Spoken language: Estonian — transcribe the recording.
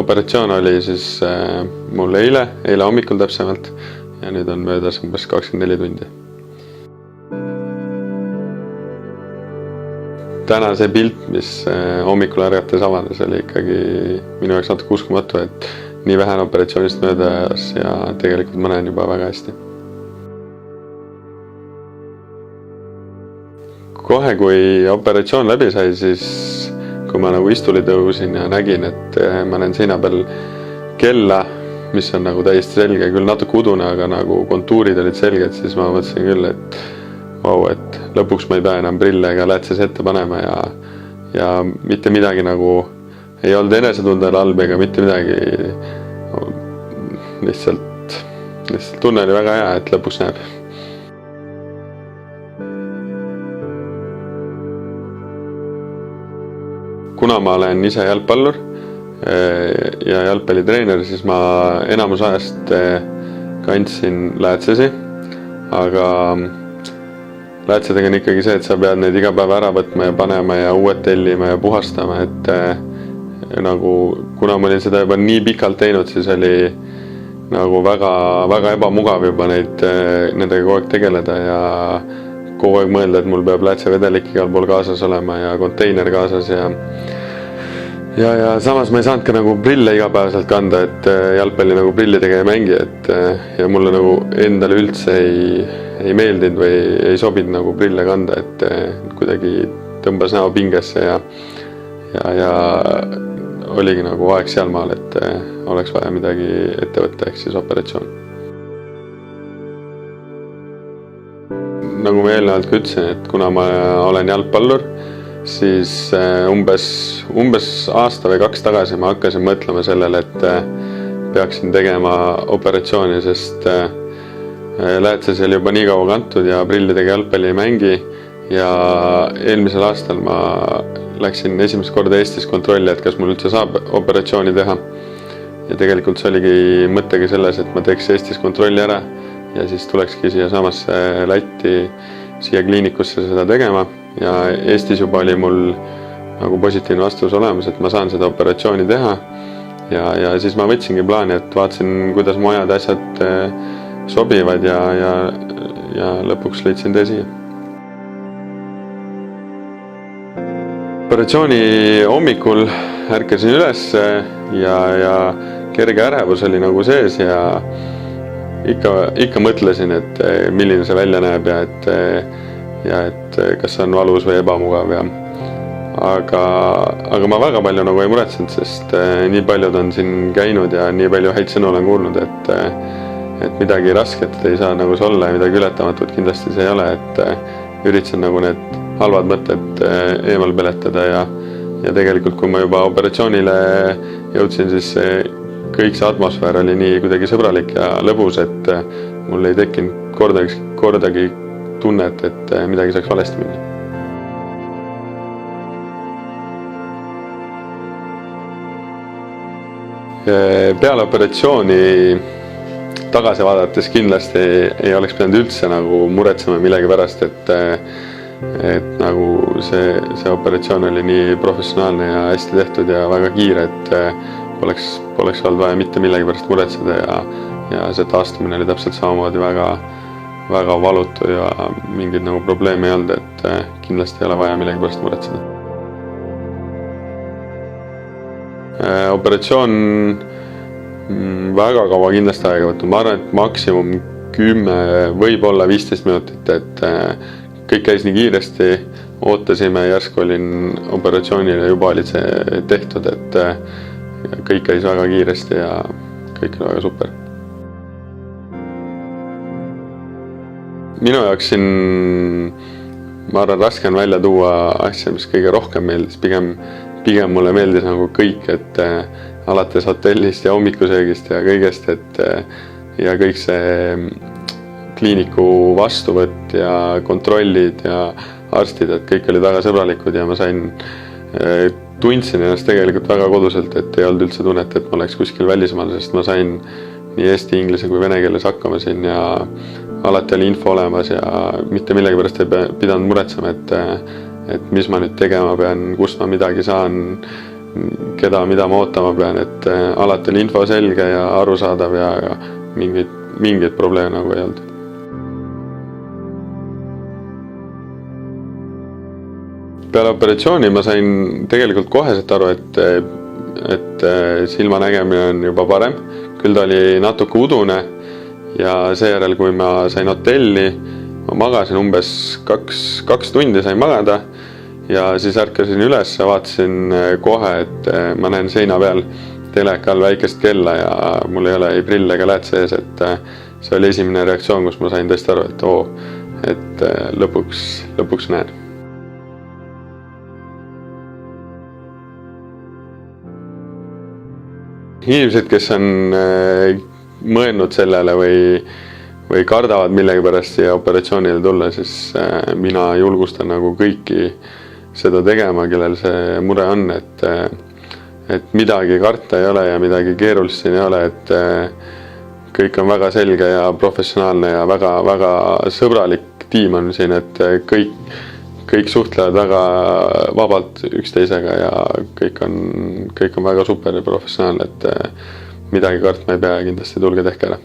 operatsioon oli siis mul eile hommikul täpsemalt ja nüüd on möödas umbes 24 tundi. Täna see pilt, mis hommikul ärgates avanes, oli ikkagi minu jaoks natuke uskumatu, et nii vähe operatsioonist möödas ja tegelikult ma näen juba väga hästi. Kohe, kui operatsioon läbi sai, siis kui ma nagu istuli tõusin ja nägin, et ma näen seina peal kella, mis on nagu täiesti selge, küll natuke udune, aga nagu kontuurid olid selged, siis ma mõtlesin küll, et et lõpuks ma ei pea enam prille ega lätses ette panema ja mitte midagi nagu ei olnud enesetundel halb ega mitte midagi. Lihtsalt tunne oli väga hea, et lõpuks näeb. Kuna ma olen ise jalgpallur ja jalgpallitreener, siis ma enamus ajast kandsin läätsesi, aga läätsedega on ikkagi see, et sa pead neid iga päev ära võtma ja panema ja uued tellima ja puhastama, et nagu, kuna ma olin seda juba nii pikalt teinud, siis oli nagu väga ebamugav juba nendega kogu aeg tegeleda ja kogu aeg mõelda, et mul peab läätsevedelik igal pool kaasas olema ja konteiner kaasas ja samas ma ei saanud ka nagu prille igapäevaselt kanda, et jalgpalli nagu prillidega ei mängi, ja mulle nagu endale üldse ei meeldinud või ei sobinud nagu prille kanda, et kuidagi tõmbas näo pingesse ja oligi nagu aeg sealmaal, et oleks vaja midagi ette võtta, ehk siis operatsioon. Nagu ma eelnevalt ka ütlesin, et kuna ma olen jalgpallur, siis umbes aasta või 2 tagasi ma hakkasin mõtlema sellele, et peaksin tegema operatsiooni, sest läätses oli juba nii kaua kantud ja prillidega jalgpalli ei mängi ja eelmisel aastal ma läksin esimest korda Eestis kontrolli, et kas mul üldse saab operatsiooni teha. Ja tegelikult see oligi mõttegi selles, et ma teeks Eestis kontrolli ära ja siis tulekski siia samasse Lätti, siia kliinikusse seda tegema ja Eestis juba oli mul nagu positiivne vastus olemas, et ma saan seda operatsiooni teha ja siis ma võtsingi plaani, et vaatasin, kuidas mu ajad asjad sobivad ja lõpuks leidsin tee siia. Operatsiooni hommikul ärkasin üles ja kerge ärevus oli nagu sees ja ikka mõtlesin, et milline see välja näeb ja et kas see on valus või ebamugav aga ma väga palju nagu ei muretsenud, sest nii paljud on siin käinud ja nii palju häid sõnu olen kuulnud, et midagi rasket ei saa nagu see olla ja midagi ületamatut kindlasti see ei ole, et üritasin nagu need halvad mõtted eemal peletada ja tegelikult kui ma juba operatsioonile jõudsin, siis kõik see atmosfäär oli nii kuidagi sõbralik ja lõbus, et mul ei tekkinud kordagi tunnet, et midagi saaks valesti minna. Peale operatsiooni tagasi vaadates kindlasti ei oleks pidanud üldse nagu muretsema millegi pärast, et nagu see operatsioon oli nii professionaalne ja hästi tehtud ja väga kiire, et poleks olnud vaja mitte millegi pärast muretseda ja see taastumine oli täpselt samamoodi väga valutu ja mingid nagu probleeme ei olnud, et kindlasti ei ole vaja millegi pärast muretseda. Operatsioon väga kaua kindlasti aega võtnud, ma arvan, et maksimum 10, võib-olla 15 minutit, et kõik käis nii kiiresti, ootasime, järsku olin operatsioonile, juba olid see tehtud, et kõik käis väga kiiresti ja kõik oli väga super. Minu jaoks siin, ma arvan, raske on välja tuua asja, mis kõige rohkem meeldis, pigem mulle meeldis nagu kõik, et alates hotellist ja hommikusöögist ja kõigest, ja kõik see kliiniku vastuvõtt ja kontrollid ja arstid, et kõik olid väga sõbralikud ja ma tundsin ennast tegelikult väga koduselt, et ei olnud üldse tunnet, et ma oleks kuskil välismaal, sest ma sain nii eesti, inglise kui vene keeles hakkama siin ja alati oli info olemas ja mitte millegi pärast ei pidanud muretsema, et mis ma nüüd tegema pean, kust ma midagi saan, keda, mida ma ootama pean, et alati oli info selge ja arusaadav ja mingeid probleeme nagu ei olnud. Peale operatsiooni ma sain tegelikult koheselt aru, et silmanägemine on juba parem, küll ta oli natuke udune ja seejärel, kui ma sain hotelli, ma magasin umbes 2 tundi sain magada ja siis ärkasin üles ja vaatasin kohe, et ma näen seina peal teleka all väikest kella ja mul ei ole ei prill ega lääd sees, et see oli esimene reaktsioon, kus ma sain tõesti aru, et lõpuks näen. Inimesed, kes on mõelnud sellele või kardavad millegi pärast siia operatsioonile tulla, siis mina julgustan nagu kõiki seda tegema, kellel see mure on, et midagi karta ei ole ja midagi keerulist siin ei ole, et kõik on väga selge ja professionaalne ja väga sõbralik tiim on siin, et kõik suhtlevad väga vabalt üksteisega ja kõik on väga super ja professionaalne, et midagi kartma ei pea ja kindlasti tulge tehke ära.